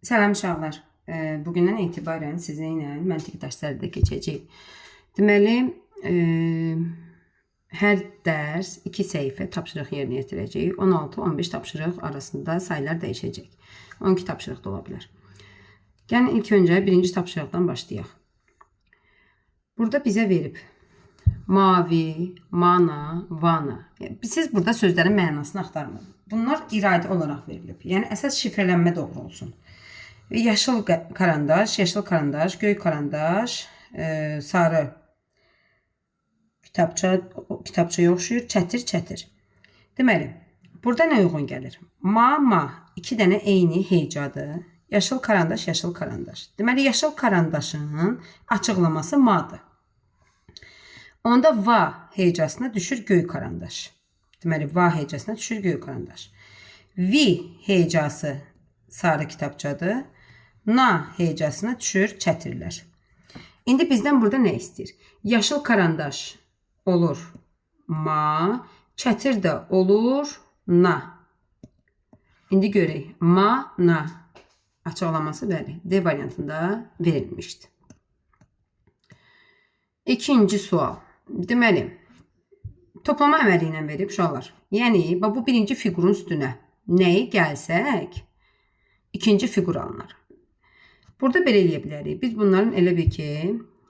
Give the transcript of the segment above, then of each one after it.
Selam uşaqlar. Bugündən etibarən sizinlə məntiq dərslərdə keçəcək. Deməli, hər dərs 2 səhifə tapşırıq yerinə yetirəcək. 16-15 tapşırıq arasında saylar dəyişəcək. 12 tapşırıq da ola bilər. Gəlin ilk öncə birinci tapşırıqdan başlayaq. Burada bizə verib mavi, mana, vana. Siz burada sözlərin mənasını axtarmayın. Bunlar iradi olaraq verilib. Yəni əsas şifrələnmə doğru olsun. Yaşıl karandaş, göy karandaş, sarı kitabçaya oxşuyur, çətir. Deməli, burada nə uyğun gəlir? Ma, 2 dənə eyni hecadır. Yaşıl karandaş. Deməli, yaşıl karandaşın açıqlaması ma'dır. Onda va hecasına düşür göy karandaş. Deməli, va hecasına düşür göy karandaş. Vi hecası sarı kitabçadır. Na hecasına düşür çətirlər. İndi bizdən burada nə istəyir? Yaşıl karandaş olur ma, çətir də olur na. İndi görək. Ma, na. Açıqlaması bəli. D variantında verilmişdir. İkinci sual. Deməli, toplama əməli ilə verib uşaqlar. Yəni, bu birinci fiqurun üstünə nəyi gəlsək, ikinci fiqur alınır. Burada belə eləyə bilərik. Biz bunların elə bir ki,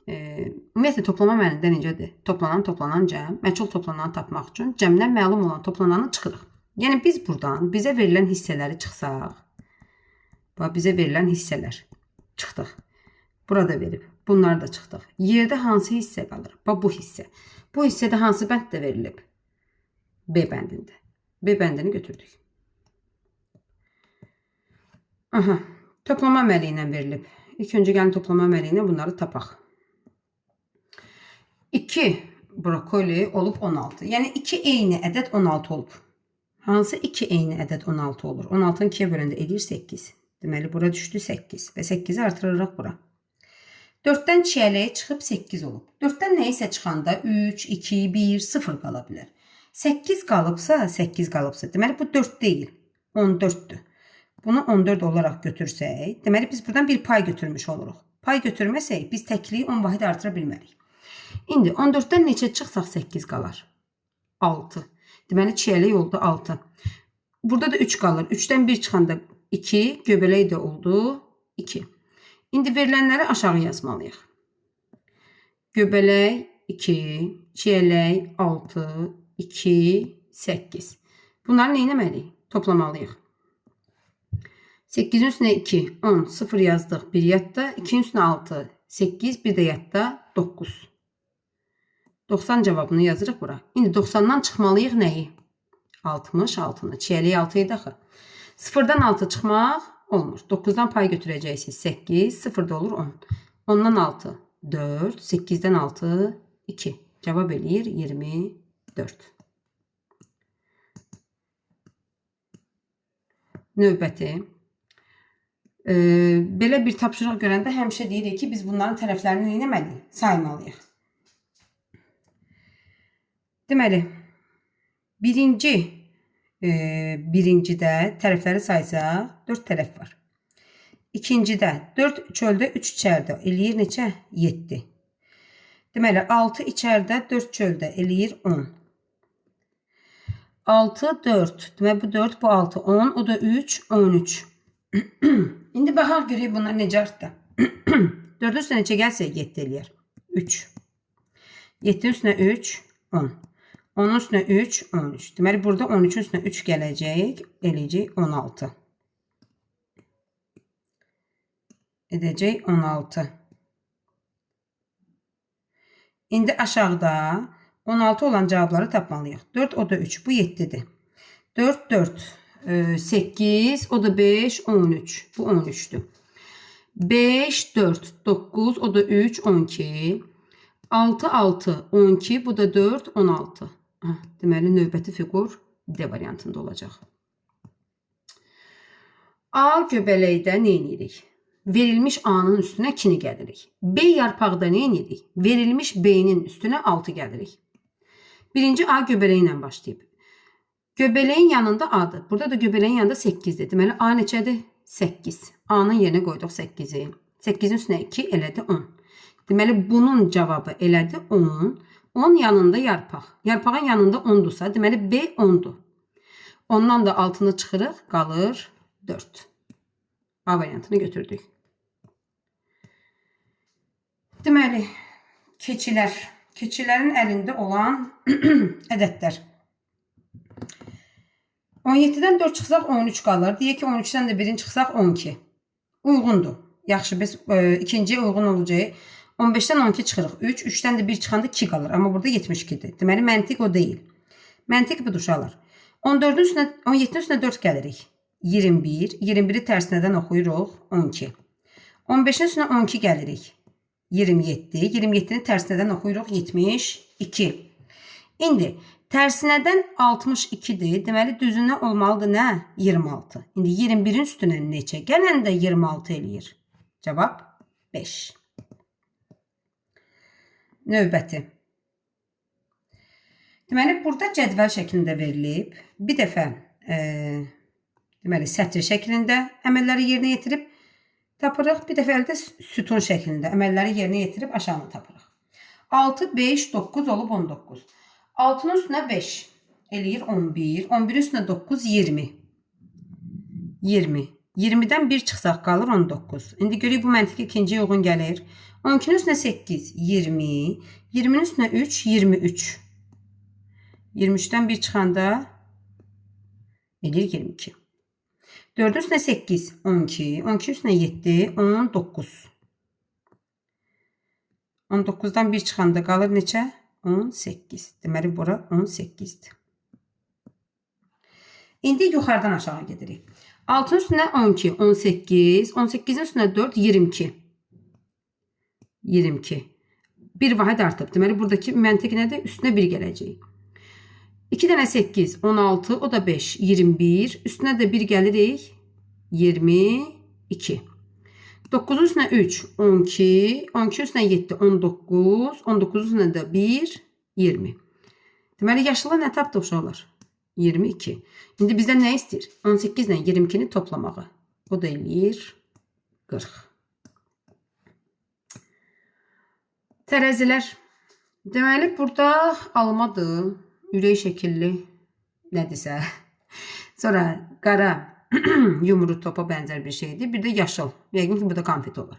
ümumiyyətlə toplama əməlində necədir? Toplanan cəm, məchul toplananı tapmaq üçün cəmdən məlum olan toplananı çıxırıq. Yəni biz buradan bizə verilən hissələri çıxsaq, bizə verilən hissələr çıxdıq. Burada verib. Bunları da çıxdıq. Yerdə hansı hissə qalır? Bu hissə. Bu hissədə hansı bənddə verilib? B bəndində. B bəndini götürdük. Toplama əməli ilə verilib. İlk öncə gəlin toplama əməli ilə bunları tapaq. 2 brokoli olub 16. Yəni 2 eyni ədəd 16 olub. Hansı 2 eyni ədəd 16 olur? 16-ın 2-yə böləndə edir 8. Deməli, bura düşdü 8 və 8-i artırırıq bura. 4-dən çiyələyə çıxıb 8 olub. 4-dən nəyisə çıxanda 3, 2, 1, 0 qala bilər. 8 qalıbsa, deməli bu 4 deyil, 14-dür. Bunu 14 olaraq götürsək, deməli biz buradan bir pay götürmüş oluruq. Pay götürməsək, biz təkliyi 10 vahid artıra bilmərik. İndi 14-dən neçə çıxsaq 8 qalar? 6. Deməli, çiyələ yolda 6. Burada da 3 qalır. 3-dən 1 çıxanda 2, göbələk də oldu 2. İndi verilənləri aşağı yazmalıyıq. Göbələk 2, çiyələk 6, 2, 8. Bunları nə etməliyik? Toplamalıyıq. 8-in üstünə 2, 10, 0 yazdıq, 1 yadda, 2-in üstünə 6, 8, 1 də yadda, 9. 90 cavabını yazırıq bura. İndi 90-dan çıxmalıyıq nəyi? 66-nı. Çiyəlik 6 idi axı. 0-dan 6 çıxmaq olmur. 9-dan pay götürəcəksiniz 8, 0 da olur 10. 10-dan 6, 4, 8-dən 6, 2. Cavab eləyir 24. Növbəti. Belə bir tapşırıq görəndə həmişə deyirik ki, biz bunların tərəflərini eləməliyik, saymalıyıq. Deməli, birincidə tərəfləri saysaq 4 tərəf var. İkincidə 4 çöldə 3 içərdə eləyir neçə? 7. Deməli, 6 içərdə 4 çöldə eləyir 10. 6, 4. Deməli, bu 4, bu 6, 10. O da 3, 13. İndi baxaq görək bunlar necə artdı. 4-ün üstünə neçə gəlsə 7 eləyər. 3. 7-nin üstünə 3, 10. 10-un üstünə 3, 13. Deməli, burada 13-ün üstünə 3 gələcək, eləyəcək 16. Edəcək 16. İndi aşağıda 16 olan cavabları tapmalıyıq. 4, o da 3. Bu 7'dir. 4, 4. 8, o da 5, 13. Bu 13'dür. 5, 4, 9, o da 3, 12. 6, 6, 12, bu da 4, 16. Deməli, növbəti fiqur D variantında olacaq. A göbələkdə nə edirik? Verilmiş A'nın üstünə 2-ni gəlirik. B yarpaqda nə edirik? Verilmiş B'nin üstünə 6 gəlirik. Birinci A göbələyi ilə başlayıb. Göbələyin yanında A'dır. Burada da göbələyin yanında 8'dir. Deməli, A neçədir? 8. A-nın yerinə qoyduq 8-i. 8-in üstünə 2 elədi 10. Deməli, bunun cavabı elədi 10. 10 yanında yarpaq. Yarpağın yanında 10'dursa, deməli B 10'dur. Ondan da altını çıxırıq, qalır 4. A variantını götürdük. Deməli, keçilər. Keçilərin əlində olan ədədlər. 17-dən 4 çıxsaq 13 qalır. Deyək ki, 13-dən də 1-in çıxsaq 12. Uyğundur. Yaxşı, biz ikinciyə uyğun olacaq. 15-dən 12 çıxırıq. 3, 3-dən də 1 çıxanda 2 qalır. Amma burada 72-dir. Deməli, məntiq o deyil. Məntiq budur uşaqlar. 17-in üstünə 4 gəlirik. 21. 21-i tərsinədən oxuyuruq. 12. 15-in üstünə 12 gəlirik. 27. 27-ni tərsinədən oxuyuruq. 72. İndi tərsinədən 62-dir. Deməli, düzünə olmalıdır nə? 26. İndi 21-in üstünə neçə gələndə 26 eləyir? Cavab 5. Növbəti. Deməli, burada cədvəl şəklində verilib. Bir dəfə deməli, sətr şəklində əməlləri yerinə yetirib tapırıq. Bir dəfə də sütun şəklində əməlləri yerinə yetirib aşağını tapırıq. 6, 5, 9 olub 19. 6-nın üstünə 5 eləyir 11. 11-in üstünə 9, 20. 20. 20-dən 1 çıxsaq qalır 19. İndi görək bu məntiq ikinciyə uyğun gəlir. 12-nin üstünə 8, 20. 20-nin üstünə 3, 23. 23-dən 1 çıxanda edir 22. 4-ün üstünə 8, 12. 12-nin üstünə 7, 19. 19-dan 1 çıxanda qalır neçə? 18. Deməli, bura 18-dir. İndi yuxarıdan aşağı gedirik. 6-nın üstünə 12, 18. 18-in üstünə 4, 22. 22. Bir vahid artıb. Deməli, buradakı məntiq nədir? Üstünə 1 gələcək. 2 dənə 8, 16, o da 5, 21. Üstünə də 1 gəlirik, 22. 9-un üstünə 3, 12. 12-in üstünə 7, 19. 19-un üstünə də 1, 20. Deməli, yaşıla nə tapdıq uşaqlar? 22. İndi bizdən nə istəyir? 18 ilə 22-ni toplamağı. O da eləyir 40. Tərəzilər. Deməli, burada almadır. Ürək şəkilli nədirsə. Sonra qara yumru topa bənzər bir şeydir. Bir də yaşıl. Yəqin ki, burada konfet olur.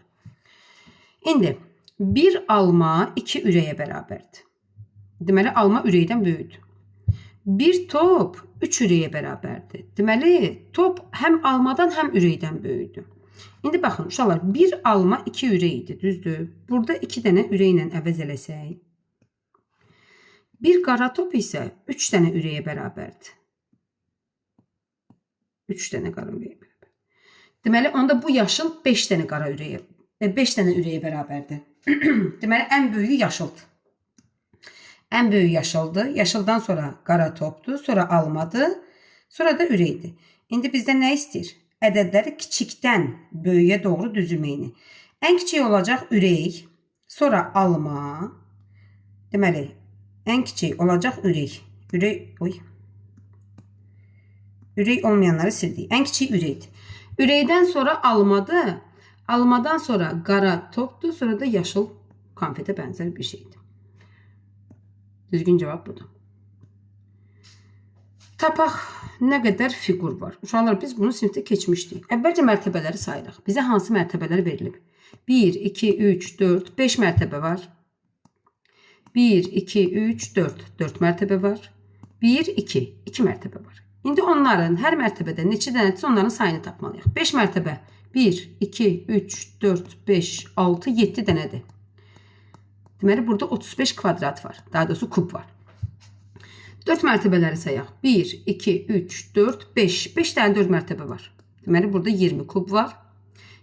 İndi bir alma 2 ürəyə bərabərdir. Deməli, alma ürəkdən böyükdür. Bir top 3 ürəyə bərabərdir. Deməli, top həm almadan, həm ürəkdən böyükdür. İndi baxın, uşaqlar, bir alma 2 ürəkdir, düzdür? Burada 2 dənə ürəklə əvəz eləsək. Bir qara top isə 3 dənə ürəyə bərabərdir. 3 dənə qara ürəyə bərabərdir. Deməli, onda bu yaşıl 5 dənə qara ürəyə, 5 dənə ürəyə bərabərdir. Deməli, ən böyüyü yaşıldır. Ən böyük yaşıldır. Yaşıldan sonra qara topdur, sonra almadır, sonra da ürəkdir. İndi bizdən nə istəyir? Ədədləri kiçikdən böyüyə doğru düzülməyini. Ən kiçik olacaq ürək, sonra alma. Deməli, ən kiçik olacaq ürək. Ürək olmayanları sildik. Ən kiçik ürəkdir. Ürəkdən sonra almadır. Almadan sonra qara topdur, sonra da yaşıl konfetə bənzər bir şeydir. Düzgün cavab budur. Tapaq nə qədər fiqur var. Uşaqlar, biz bunu sinifdə keçmişdik. Əvvəlcə mərtəbələri sayırıq. Bizə hansı mərtəbələr verilib? 1, 2, 3, 4, 5 mərtəbə var. 1, 2, 3, 4. 4 mərtəbə var. 1, 2. 2 mərtəbə var. İndi onların hər mərtəbədə neçə dənədirsə onların sayını tapmalıyıq. 5 mərtəbə. 1, 2, 3, 4, 5, 6, 7 dənədir. Deməli, burada 35 kvadrat var. Daha doğrusu kub var. 4 mərtəbələri sayaq. 1, 2, 3, 4, 5. 5 dənə 4 mərtəbə var. Deməli, burada 20 kub var.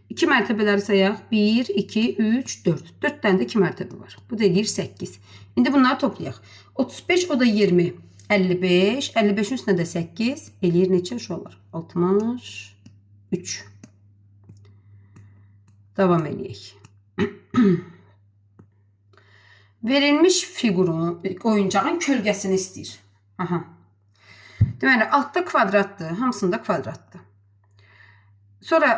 2 mərtəbələri sayaq. 1, 2, 3, 4. 4 dənə də 2 mərtəbə var. Bu da eləyir 8. İndi bunları toplayaq. 35, o da 20. 55. 55-in üstünə də 8. Eləyir neçə uşaqlar? 63. Davam eləyək. Verilmiş fiqurun, oyuncağın kölgəsini istəyir. Aha. Deməli, altda kvadratdır, hamısında kvadratdır. Sonra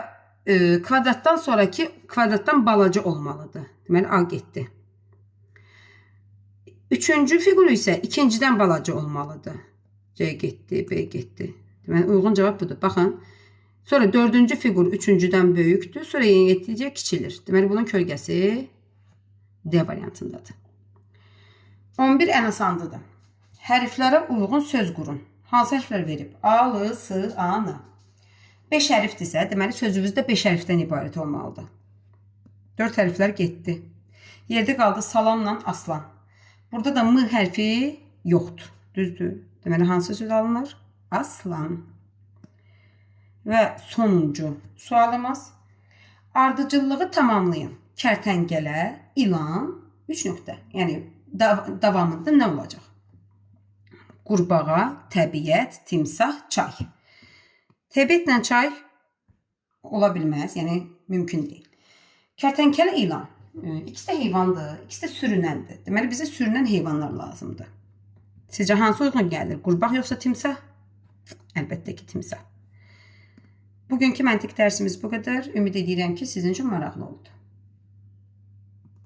kvadratdan sonraki kvadratdan balaca olmalıdır. Deməli A getdi. Üçüncü fiqur isə ikincidən balaca olmalıdır. C getdi, B getdi. Deməli uyğun cavab budur. Baxın. Sonra dördüncü fiqur üçüncüdən böyükdür. Sonra yeni getdikcə kiçilir. Deməli bunun kölgəsi D variantındadır. 11 ən asandıdır. Hərflərə uyğun söz qurun. Hansı hərflər verib? A, L, S, A, N. 5 hərfdirsə, deməli sözümüzdə 5 hərfdən ibarət olmalıdır. 4 hərflər getdi. Yerdə qaldı salamla aslan. Burada da M hərfi yoxdur. Düzdür. Deməli hansı söz alınır? Aslan. Və sonuncu sualımız. Ardıcıllığı tamamlayın. Kərtəngələ, ilan, 3 nöqtə. Yəni davamında nə olacaq? Qurbağa, təbiət, timsah, çay. Təbiətlə çay ola bilməz, yəni mümkün deyil. Kərtənkələ ilan. İkisi də heyvandır, ikisi də sürünəndir. Deməli bizə sürünən heyvanlar lazımdır. Sizcə hansı uyğun gəlir? Qurbaq yoxsa timsah? Əlbəttə ki, timsah. Bugünkü məntiq dərsimiz bu qədər. Ümid edirəm ki, sizin üçün maraqlı oldu.